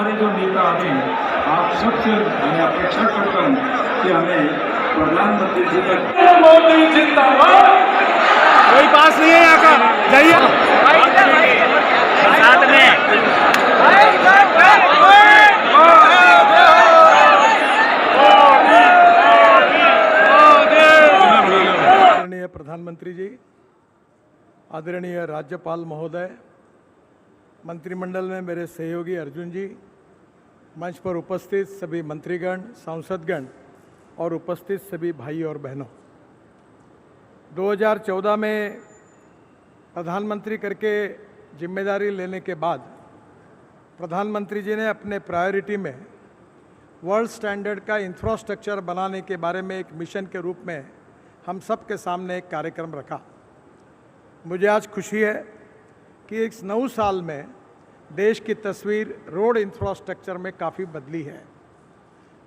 हमारे जो नेता हैं, आप सबसे मैं अपेक्षा करता हूँ कि हमें प्रधानमंत्री जी का मोदी जिंदाबाद। कोई पास नहीं है यहाँ का, जाइए साथ में। आदरणीय प्रधानमंत्री जी, आदरणीय राज्यपाल महोदय, मंत्रिमंडल में मेरे सहयोगी अर्जुन जी, मंच पर उपस्थित सभी मंत्रीगण, सांसदगण और उपस्थित सभी भाई और बहनों, 2014 में प्रधानमंत्री करके जिम्मेदारी लेने के बाद प्रधानमंत्री जी ने अपने प्रायोरिटी में वर्ल्ड स्टैंडर्ड का इंफ्रास्ट्रक्चर बनाने के बारे में एक मिशन के रूप में हम सब के सामने एक कार्यक्रम रखा। मुझे आज खुशी है कि इस 9 साल में देश की तस्वीर रोड इंफ्रास्ट्रक्चर में काफ़ी बदली है।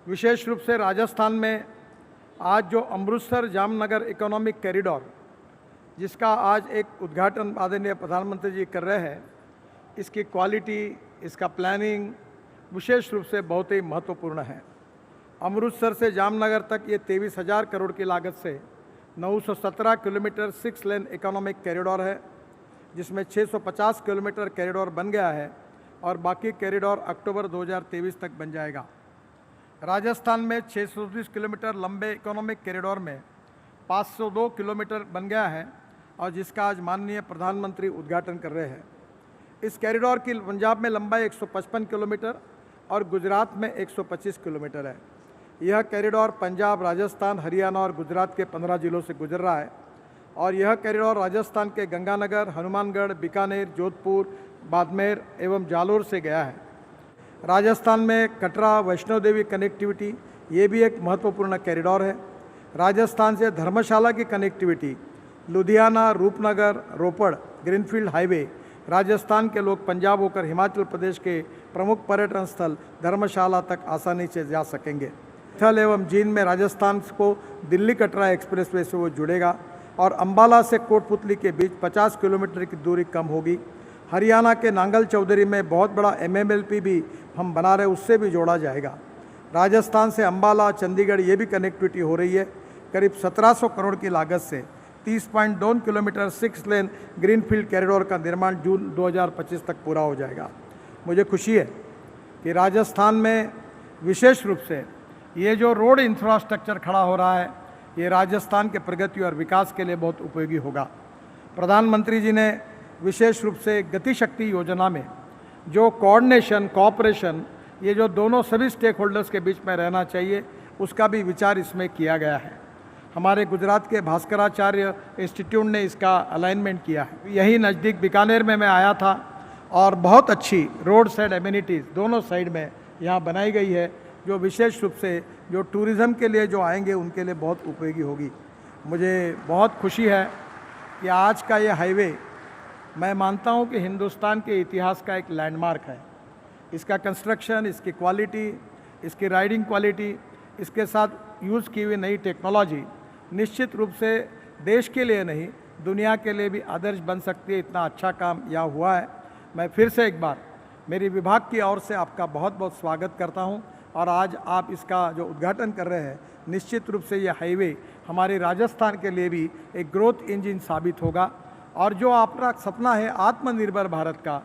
विशेष रूप से राजस्थान में आज जो अमृतसर जामनगर इकोनॉमिक कॉरिडोर, जिसका आज एक उद्घाटन आदरणीय प्रधानमंत्री जी कर रहे हैं, इसकी क्वालिटी, इसका प्लानिंग विशेष रूप से बहुत ही महत्वपूर्ण है। अमृतसर से जामनगर तक ये 23,000 करोड़ की लागत से 917 किलोमीटर 6 लेन इकोनॉमिक कॉरिडोर है, जिसमें 650 किलोमीटर कॉरिडोर बन गया है और बाकी कॉरिडोर अक्टूबर 2023 तक बन जाएगा। राजस्थान में 620 किलोमीटर लंबे इकोनॉमिक कॉरिडोर में 502 किलोमीटर बन गया है और जिसका आज माननीय प्रधानमंत्री उद्घाटन कर रहे हैं। इस कॉरिडोर की पंजाब में लंबाई 155 किलोमीटर और गुजरात में 125 किलोमीटर है। यह कॉरिडोर पंजाब, राजस्थान, हरियाणा और गुजरात के 15 जिलों से गुजर रहा है और यह कॉरिडोर राजस्थान के गंगानगर, हनुमानगढ़, बीकानेर, जोधपुर, बाड़मेर एवं जालोर से गया है। राजस्थान में कटरा, वैष्णो देवी कनेक्टिविटी, ये भी एक महत्वपूर्ण कॉरिडोर है। राजस्थान से धर्मशाला की कनेक्टिविटी, लुधियाना, रूपनगर, रोपड़ ग्रीनफील्ड हाईवे, राजस्थान के लोग पंजाब होकर हिमाचल प्रदेश के प्रमुख पर्यटन स्थल धर्मशाला तक आसानी से जा सकेंगे। थल एवं जींद में राजस्थान को दिल्ली कटरा एक्सप्रेसवे से वो जुड़ेगा और अंबाला से कोटपुतली के बीच 50 किलोमीटर की दूरी कम होगी। हरियाणा के नांगल चौधरी में बहुत बड़ा MMLP भी हम बना रहे, उससे भी जोड़ा जाएगा। राजस्थान से अंबाला, चंडीगढ़ ये भी कनेक्टिविटी हो रही है। करीब 1700 करोड़ की लागत से 30.2 किलोमीटर 6 लेन ग्रीनफील्ड कॉरिडोर का निर्माण जून 2025 तक पूरा हो जाएगा। मुझे खुशी है कि राजस्थान में विशेष रूप से ये जो रोड इंफ्रास्ट्रक्चर खड़ा हो रहा है, ये राजस्थान के प्रगति और विकास के लिए बहुत उपयोगी होगा। प्रधानमंत्री जी ने विशेष रूप से गति शक्ति योजना में जो कोऑर्डिनेशन, कोऑपरेशन, ये जो दोनों सभी स्टेक होल्डर्स के बीच में रहना चाहिए, उसका भी विचार इसमें किया गया है। हमारे गुजरात के भास्कराचार्य इंस्टीट्यूट ने इसका अलाइनमेंट किया है। यही नज़दीक बीकानेर में मैं आया था और बहुत अच्छी रोड साइड एमिनिटीज़ दोनों साइड में यहाँ बनाई गई है, जो विशेष रूप से जो टूरिज़्म के लिए जो आएंगे उनके लिए बहुत उपयोगी होगी। मुझे बहुत खुशी है कि आज का ये हाईवे, मैं मानता हूँ कि हिंदुस्तान के इतिहास का एक लैंडमार्क है। इसका कंस्ट्रक्शन, इसकी क्वालिटी, इसकी राइडिंग क्वालिटी, इसके साथ यूज़ की हुई नई टेक्नोलॉजी निश्चित रूप से देश के लिए नहीं, दुनिया के लिए भी आदर्श बन सकती है। इतना अच्छा काम यहाँ हुआ है। मैं फिर से एक बार मेरी विभाग की ओर से आपका बहुत बहुत स्वागत करता हूँ और आज आप इसका जो उद्घाटन कर रहे हैं, निश्चित रूप से ये हाईवे हमारे राजस्थान के लिए भी एक ग्रोथ इंजन साबित होगा। और जो आपका सपना है आत्मनिर्भर भारत का,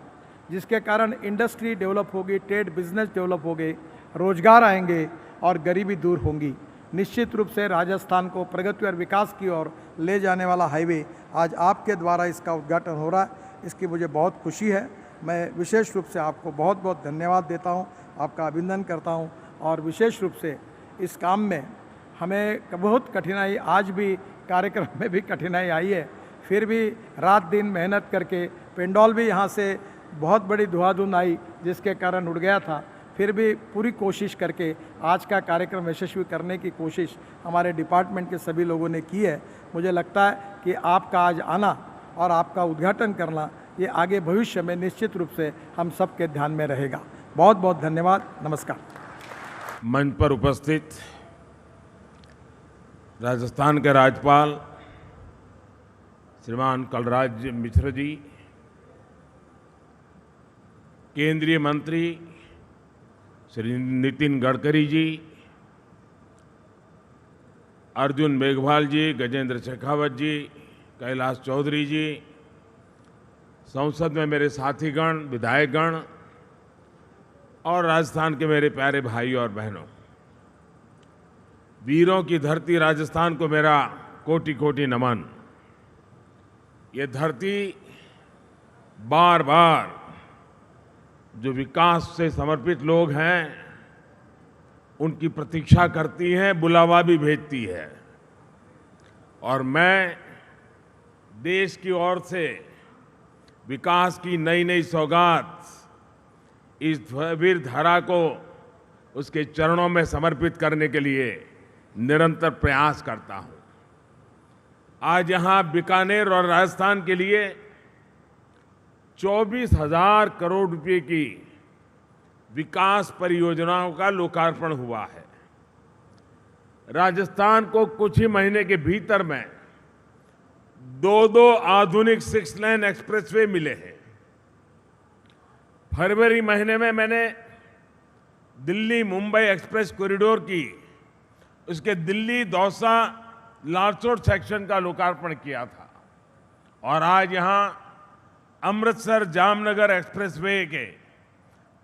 जिसके कारण इंडस्ट्री डेवलप होगी, ट्रेड बिजनेस डेवलप होंगे, रोजगार आएंगे और गरीबी दूर होंगी, निश्चित रूप से राजस्थान को प्रगति और विकास की ओर ले जाने वाला हाईवे आज आपके द्वारा इसका उद्घाटन हो रहा है। इसकी मुझे बहुत खुशी है। मैं विशेष रूप से आपको बहुत बहुत धन्यवाद देता हूं, आपका अभिनंदन करता हूं और विशेष रूप से इस काम में हमें बहुत कठिनाई, आज भी कार्यक्रम में भी कठिनाई आई है, फिर भी रात दिन मेहनत करके पेंडोल भी यहाँ से बहुत बड़ी धुआंधुंध आई जिसके कारण उड़ गया था, फिर भी पूरी कोशिश करके आज का कार्यक्रम यशस्वी करने की कोशिश हमारे डिपार्टमेंट के सभी लोगों ने की है। मुझे लगता है कि आपका आज आना और आपका उद्घाटन करना, ये आगे भविष्य में निश्चित रूप से हम सबके ध्यान में रहेगा। बहुत बहुत धन्यवाद। नमस्कार। मंच पर उपस्थित राजस्थान के राज्यपाल श्रीमान कलराज मिश्र जी, केंद्रीय मंत्री श्री नितिन गडकरी जी, अर्जुन मेघवाल जी, गजेंद्र शेखावत जी, कैलाश चौधरी जी, संसद में मेरे साथीगण, विधायकगण और राजस्थान के मेरे प्यारे भाई और बहनों, वीरों की धरती राजस्थान को मेरा कोटि कोटि नमन। ये धरती बार बार जो विकास से समर्पित लोग हैं उनकी प्रतीक्षा करती है, बुलावा भी भेजती है। और मैं देश की ओर से विकास की नई नई सौगात इस वीर धरा को उसके चरणों में समर्पित करने के लिए निरंतर प्रयास करता हूं। आज यहां बीकानेर और राजस्थान के लिए 24,000 करोड़ रुपए की विकास परियोजनाओं का लोकार्पण हुआ है। राजस्थान को कुछ ही महीने के भीतर में दो आधुनिक 6 लेन एक्सप्रेसवे मिले हैं। फरवरी महीने में मैंने दिल्ली मुंबई एक्सप्रेस कॉरिडोर की उसके दिल्ली दौसा लालसोट सेक्शन का लोकार्पण किया था। और आज यहां अमृतसर जामनगर एक्सप्रेसवे के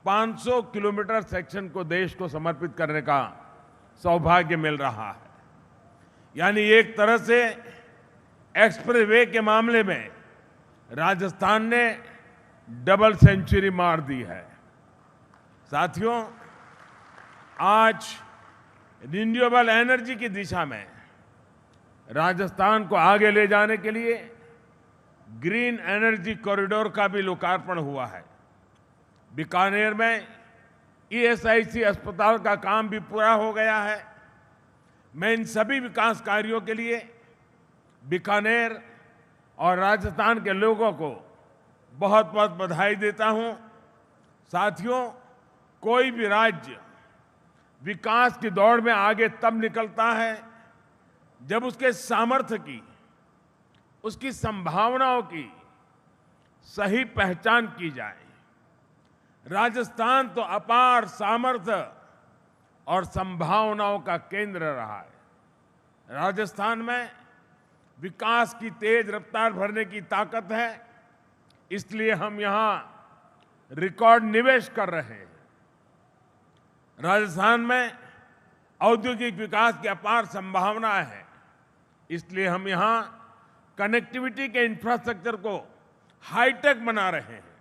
500 किलोमीटर सेक्शन को देश को समर्पित करने का सौभाग्य मिल रहा है। यानी एक तरह से एक्सप्रेसवे के मामले में राजस्थान ने डबल सेंचुरी मार दी है। साथियों, आज रिन्यूएबल एनर्जी की दिशा में राजस्थान को आगे ले जाने के लिए ग्रीन एनर्जी कॉरिडोर का भी लोकार्पण हुआ है। बीकानेर में ईएसआईसी अस्पताल का काम भी पूरा हो गया है। मैं इन सभी विकास कार्यों के लिए बीकानेर और राजस्थान के लोगों को बहुत बहुत बधाई देता हूं। साथियों, कोई भी राज्य विकास की दौड़ में आगे तब निकलता है जब उसके सामर्थ्य की, उसकी संभावनाओं की सही पहचान की जाए। राजस्थान तो अपार सामर्थ्य और संभावनाओं का केंद्र रहा है। राजस्थान में विकास की तेज रफ्तार भरने की ताकत है, इसलिए हम यहां रिकॉर्ड निवेश कर रहे हैं। राजस्थान में औद्योगिक विकास की अपार संभावनाएं हैं, इसलिए हम यहां कनेक्टिविटी के इंफ्रास्ट्रक्चर को हाईटेक बना रहे हैं।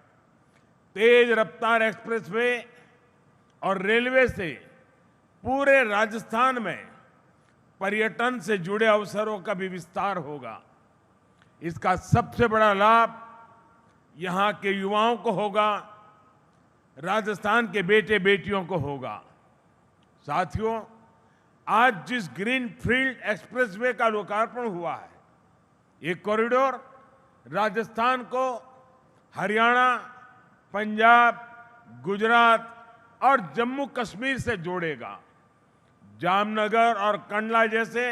तेज रफ्तार एक्सप्रेसवे और रेलवे से पूरे राजस्थान में पर्यटन से जुड़े अवसरों का भी विस्तार होगा। इसका सबसे बड़ा लाभ यहां के युवाओं को होगा, राजस्थान के बेटे बेटियों को होगा। साथियों, आज जिस ग्रीन फील्ड एक्सप्रेसवे का लोकार्पण हुआ है, ये कॉरिडोर राजस्थान को हरियाणा, पंजाब, गुजरात और जम्मू कश्मीर से जोड़ेगा। जामनगर और कंडला जैसे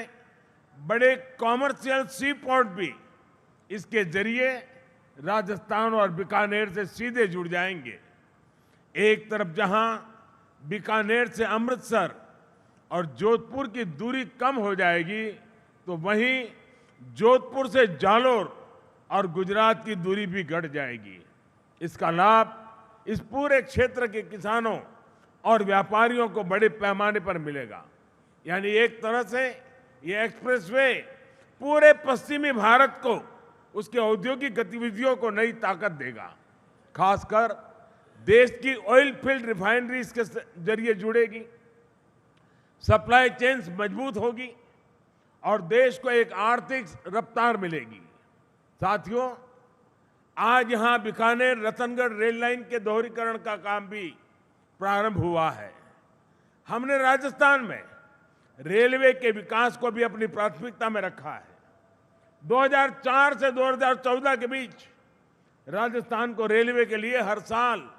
बड़े कॉमर्शियल सी पोर्ट भी इसके जरिए राजस्थान और बीकानेर से सीधे जुड़ जाएंगे। एक तरफ जहां बीकानेर से अमृतसर और जोधपुर की दूरी कम हो जाएगी, तो वहीं जोधपुर से जालोर और गुजरात की दूरी भी घट जाएगी। इसका लाभ इस पूरे क्षेत्र के किसानों और व्यापारियों को बड़े पैमाने पर मिलेगा। यानी एक तरह से ये एक्सप्रेसवे पूरे पश्चिमी भारत को, उसके औद्योगिक गतिविधियों को नई ताकत देगा। खासकर देश की ऑयल फील्ड रिफाइनरीज के जरिए जुड़ेगी, सप्लाई चेन्स मजबूत होगी और देश को एक आर्थिक रफ्तार मिलेगी। साथियों, आज यहां बीकानेर रतनगढ़ रेल लाइन के दोहरीकरण का काम भी प्रारंभ हुआ है। हमने राजस्थान में रेलवे के विकास को भी अपनी प्राथमिकता में रखा है। 2004 से 2014 के बीच राजस्थान को रेलवे के लिए हर साल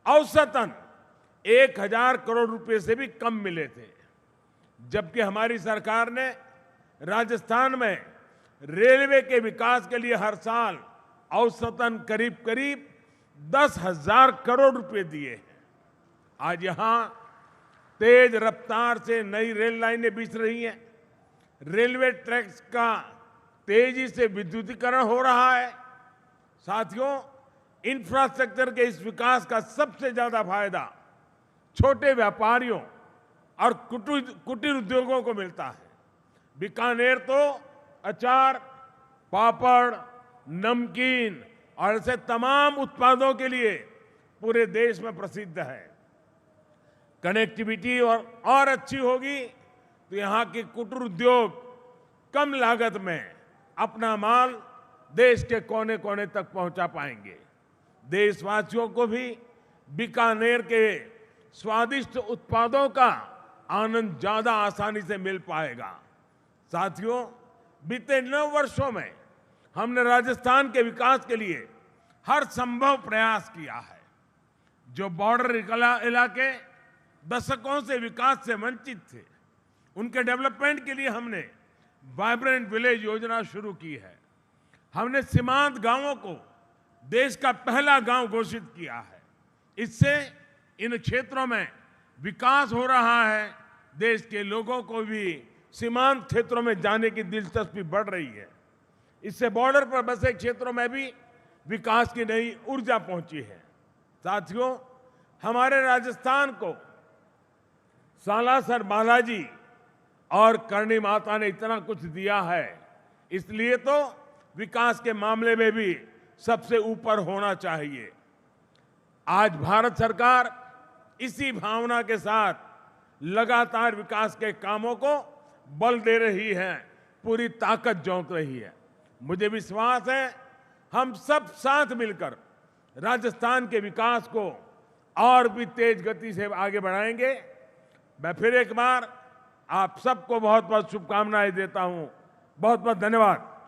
औसतन 1,000 करोड़ रुपए से भी कम मिले थे, जबकि हमारी सरकार ने राजस्थान में रेलवे के विकास के लिए हर साल औसतन करीब 10,000 करोड़ रुपए दिए हैं। आज यहां तेज रफ्तार से नई रेल लाइनें बिछ रही हैं, रेलवे ट्रैक्स का तेजी से विद्युतीकरण हो रहा है। साथियों, इंफ्रास्ट्रक्चर के इस विकास का सबसे ज्यादा फायदा छोटे व्यापारियों और कुटीर उद्योगों को मिलता है। बीकानेर तो अचार, पापड़, नमकीन और ऐसे तमाम उत्पादों के लिए पूरे देश में प्रसिद्ध है। कनेक्टिविटी और अच्छी होगी तो यहाँ के कुटीर उद्योग कम लागत में अपना माल देश के कोने कोने तक पहुंचा पाएंगे। देशवासियों को भी बीकानेर के स्वादिष्ट उत्पादों का आनंद ज्यादा आसानी से मिल पाएगा। साथियों, बीते 9 वर्षों में हमने राजस्थान के विकास के लिए हर संभव प्रयास किया है। जो बॉर्डर इलाके दशकों से विकास से वंचित थे, उनके डेवलपमेंट के लिए हमने वाइब्रेंट विलेज योजना शुरू की है। हमने सीमांत गांवों को देश का पहला गांव घोषित किया है। इससे इन क्षेत्रों में विकास हो रहा है। देश के लोगों को भी सीमांत क्षेत्रों में जाने की दिलचस्पी बढ़ रही है। इससे बॉर्डर पर बसे क्षेत्रों में भी विकास की नई ऊर्जा पहुंची है। साथियों, हमारे राजस्थान को सालासर बालाजी और करणी माता ने इतना कुछ दिया है, इसलिए तो विकास के मामले में भी सबसे ऊपर होना चाहिए। आज भारत सरकार इसी भावना के साथ लगातार विकास के कामों को बल दे रही है, पूरी ताकत झोंक रही है। मुझे विश्वास है हम सब साथ मिलकर राजस्थान के विकास को और भी तेज गति से आगे बढ़ाएंगे। मैं फिर एक बार आप सबको बहुत बहुत शुभकामनाएं देता हूं। बहुत बहुत धन्यवाद।